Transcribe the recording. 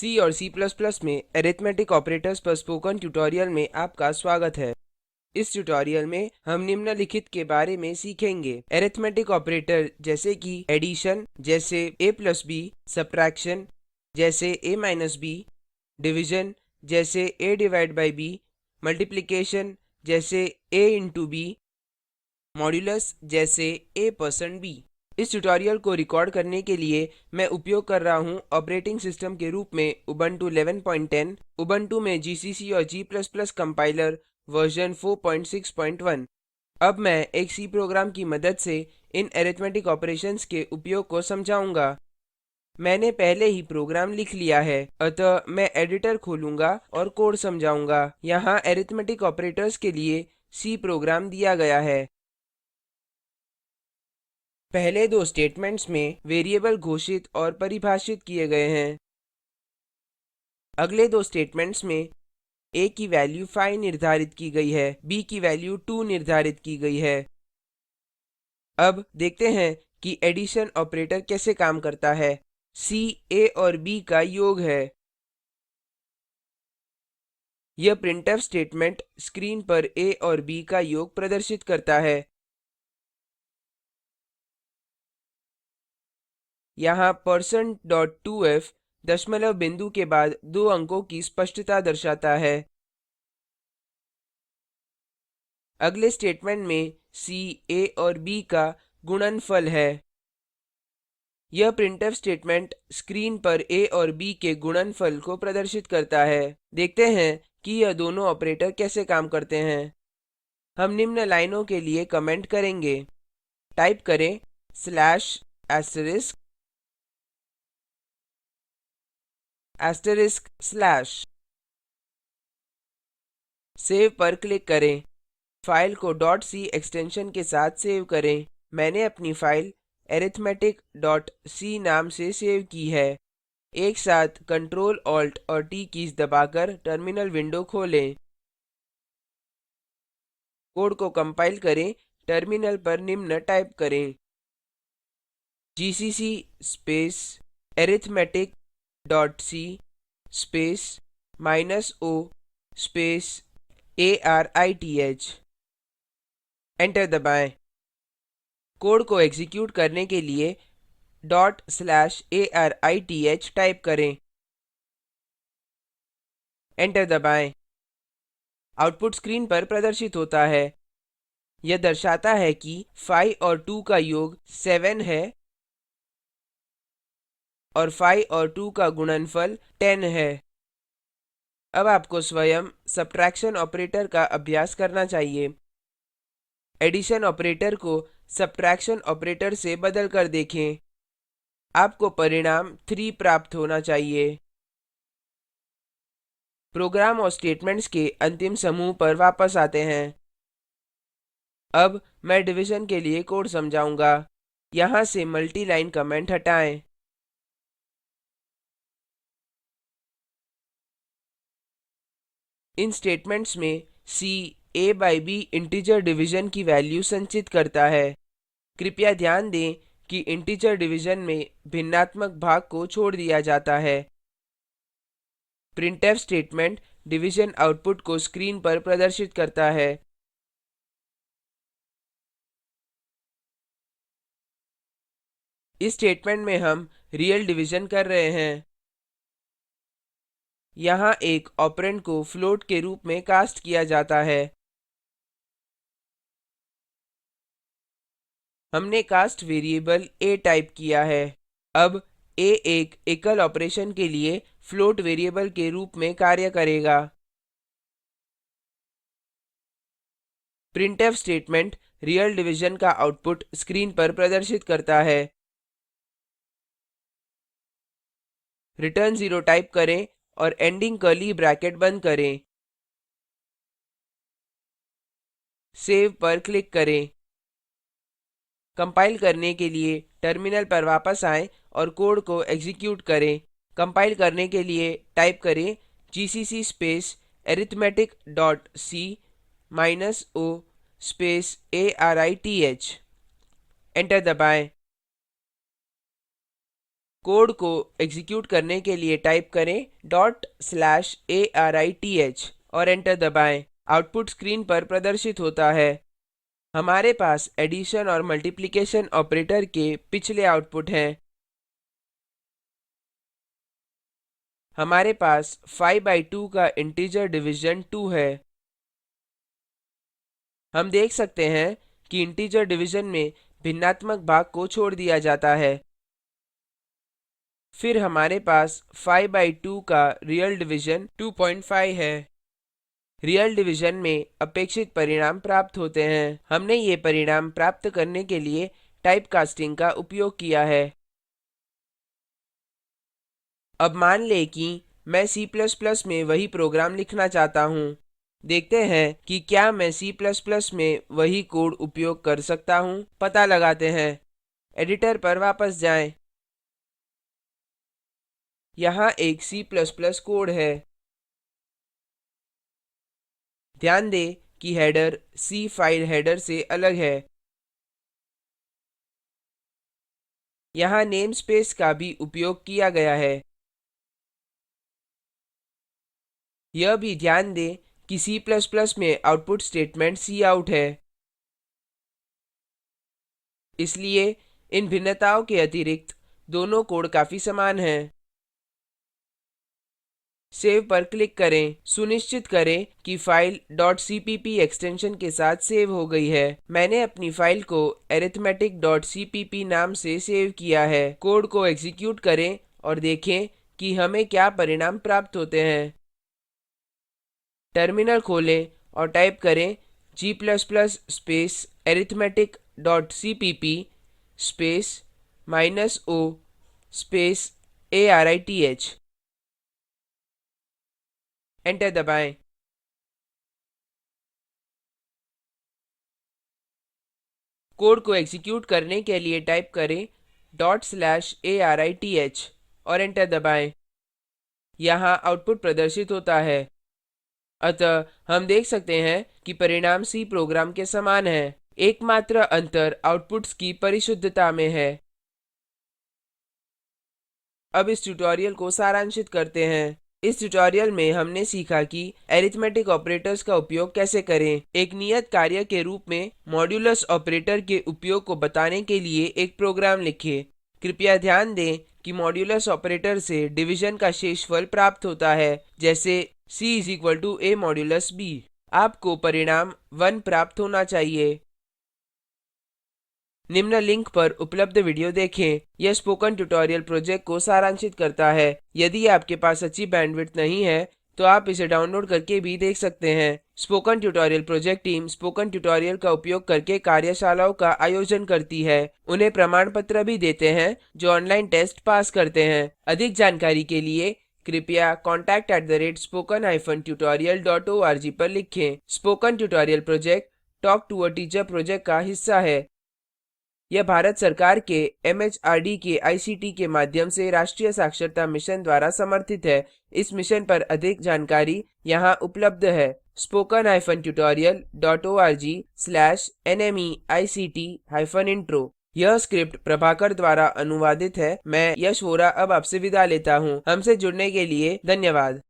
C और C++ में arithmetic operators पर स्पोकन ट्यूटोरियल में आपका स्वागत है। इस ट्यूटोरियल में हम निम्नलिखित के बारे में सीखेंगे। अरिथमेटिक ऑपरेटर जैसे कि एडिशन जैसे a+b, सब्ट्रैक्शन जैसे a-b, डिवीजन जैसे a/b, मल्टीप्लिकेशन जैसे a into b, मॉड्यूलस जैसे a%b। इस ट्यूटोरियल को रिकॉर्ड करने के लिए मैं उपयोग कर रहा हूँ ऑपरेटिंग सिस्टम के रूप में उबुंटू 11.10, उबुंटू में जीसीसी और g++ कंपाइलर वर्जन 461। अब मैं एक C प्रोग्राम की मदद से इन अरिथमेटिक ऑपरेशंस के उपयोग को समझाऊंगा। मैंने पहले ही प्रोग्राम लिख लिया है, अतः मैं एडिटर खोलूंगा और कोड समझाऊंगा। यहाँ अरिथमेटिक ऑपरेटर्स के लिए C प्रोग्राम दिया गया है। पहले दो स्टेटमेंट्स में वेरिएबल घोषित और परिभाषित किए गए हैं। अगले दो स्टेटमेंट्स में a की वैल्यू 5 निर्धारित की गई है, b की वैल्यू 2 निर्धारित की गई है। अब देखते हैं कि एडिशन ऑपरेटर कैसे काम करता है। c a और b का योग है। यह printf स्टेटमेंट स्क्रीन पर a और b का योग प्रदर्शित करता है। यहाँ %2f दशमलव बिंदु के बाद दो अंकों की स्पष्टता दर्शाता है। अगले स्टेटमेंट में c a और b का गुणनफल है। यह printf स्टेटमेंट स्क्रीन पर a और b के गुणनफल को प्रदर्शित करता है। देखते हैं कि यह दोनों ऑपरेटर कैसे काम करते हैं। हम निम्न लाइनों के लिए कमेंट करेंगे। टाइप करें /*/ सेव पर क्लिक करें। फाइल को .c एक्सटेंशन के साथ सेव करें। मैंने अपनी फाइल arithmetic.c नाम से सेव की है। एक साथ Ctrl Alt और T कीज दबाकर टर्मिनल विंडो खोलें। कोड को कंपाइल करें। टर्मिनल पर निम्न टाइप करें। gcc space arithmetic.c space -o space arith। Enter दबाएं। कोड को एक्जीक्यूट करने के लिए /arith टाइप करें। एंटर दबाएं। आउटपुट स्क्रीन पर प्रदर्शित होता है। यह दर्शाता है कि 5 और 2 का योग 7 है और 5 और 2 का गुणनफल 10 है। अब आपको स्वयं सब्ट्रैक्शन ऑपरेटर का अभ्यास करना चाहिए। एडिशन ऑपरेटर को सब्ट्रैक्शन ऑपरेटर से बदल कर देखें। आपको परिणाम 3 प्राप्त होना चाहिए। प्रोग्राम और स्टेटमेंट्स के अंतिम समूह पर वापस आते हैं। अब मैं डिवीजन के लिए कोड समझाऊंगा। यहाँ से मल्टी लाइन कमेंट हटाएं। इन स्टेटमेंट्स में c a/b इंटीजर डिवीजन की वैल्यू संचित करता है। कृपया ध्यान दें कि इंटीजर डिवीजन में भिन्नात्मक भाग को छोड़ दिया जाता है। printf स्टेटमेंट डिवीजन आउटपुट को स्क्रीन पर प्रदर्शित करता है। इस स्टेटमेंट में हम रियल डिवीजन कर रहे हैं। यहाँ एक ऑपरेंड को फ्लोट के रूप में कास्ट किया जाता है। हमने कास्ट वेरिएबल a टाइप किया है। अब a एक एकल ऑपरेशन के लिए फ्लोट वेरिएबल के रूप में कार्य करेगा। printf स्टेटमेंट रियल डिवीजन का आउटपुट स्क्रीन पर प्रदर्शित करता है। रिटर्न 0 टाइप करें और एंडिंग कर्ली ब्रैकेट बंद करें। सेव पर क्लिक करें। कंपाइल करने के लिए टर्मिनल पर वापस आएं और कोड को एक्जीक्यूट करें। कंपाइल करने के लिए टाइप करें gcc space arithmetic.c -o space arith। Enter दबाएं। कोड को एग्जीक्यूट करने के लिए टाइप करें /arith और एंटर दबाएं आउटपुट स्क्रीन पर प्रदर्शित होता है हमारे पास एडिशन और मल्टीप्लिकेशन ऑपरेटर के पिछले आउटपुट हैं हमारे पास 5 बाई 2 का इंटीजर डिविजन 2 है हम देख सकते हैं कि इंटीजर डिविजन में भिन्नात्मक भाग को छोड़ दिया जाता है फिर हमारे पास 5 बाई 2 का रियल डिविजन 2.5 है रियल डिविजन में अपेक्षित परिणाम प्राप्त होते हैं हमने ये परिणाम प्राप्त करने के लिए टाइपकास्टिंग का उपयोग किया है अब मान लें कि मैं C++ में वही प्रोग्राम लिखना चाहता हूँ देखते हैं कि क्या मैं C++ में वही कोड उपयोग कर सकता हूँ पता लगाते हैं एडिटर पर वापस जाएं यहाँ एक C++ कोड है ध्यान दें कि हेडर C फाइल हेडर से अलग है यहाँ नेमस्पेस का भी उपयोग किया गया है यह भी ध्यान दें कि C++ में आउटपुट स्टेटमेंट काउट है इसलिए इन भिन्नताओं के अतिरिक्त दोनों कोड काफी समान हैं सेव पर क्लिक करें सुनिश्चित करें कि फाइल .cpp एक्सटेंशन के साथ सेव हो गई है मैंने अपनी फाइल को arithmetic.cpp नाम से सेव किया है कोड को एक्जीक्यूट करें और देखें कि हमें क्या परिणाम प्राप्त होते हैं टर्मिनल खोलें और टाइप करें g space arithmetic.cpp space -o space arith enter दबाएं कोड को एक्जीक्यूट करने के लिए टाइप करें /arith और एंटर दबाएं यहाँ आउटपुट प्रदर्शित होता है अतः हम देख सकते हैं कि परिणाम C प्रोग्राम के समान है एकमात्र अंतर आउटपुट्स की परिशुद्धता में है अब इस ट्यूटोरियल को सारांशित करते हैं इस ट्यूटोरियल में हमने सीखा कि अरिथमेटिक ऑपरेटर्स का उपयोग कैसे करें एक नियत कार्य के रूप में मॉड्यूलस ऑपरेटर के उपयोग को बताने के लिए एक प्रोग्राम लिखें कृपया ध्यान दें कि मॉड्यूलस ऑपरेटर से डिवीजन का शेषफल प्राप्त होता है जैसे c = a मॉड्यूलस b आपको परिणाम 1 प्राप्त होना चाहिए निम्न लिंक पर उपलब्ध वीडियो देखें यह स्पोकन ट्यूटोरियल प्रोजेक्ट को सारांशित करता है यदि आपके पास अच्छी बैंडविड्थ नहीं है तो आप इसे डाउनलोड करके भी देख सकते हैं spoken tutorial project team spoken tutorial का उपयोग करके कार्यशालाओं का आयोजन करती है उन्हें प्रमाण पत्र भी देते हैं जो ऑनलाइन टेस्ट पास करते हैं अधिक जानकारी के लिए कृपया contact@spoken-tutorial.org पर लिखें spoken tutorial project talk to a teacher project का हिस्सा है यह भारत सरकार के MHRD के ICT के माध्यम से राष्ट्रीय साक्षरता मिशन द्वारा समर्थित है इस मिशन पर अधिक जानकारी यहाँ उपलब्ध है spoken-tutorial.org/nmeict-intro यह स्क्रिप्ट प्रभाकर द्वारा अनुवादित है मैं यश वोरा अब आपसे विदा लेता हूँ हमसे जुड़ने के लिए धन्यवाद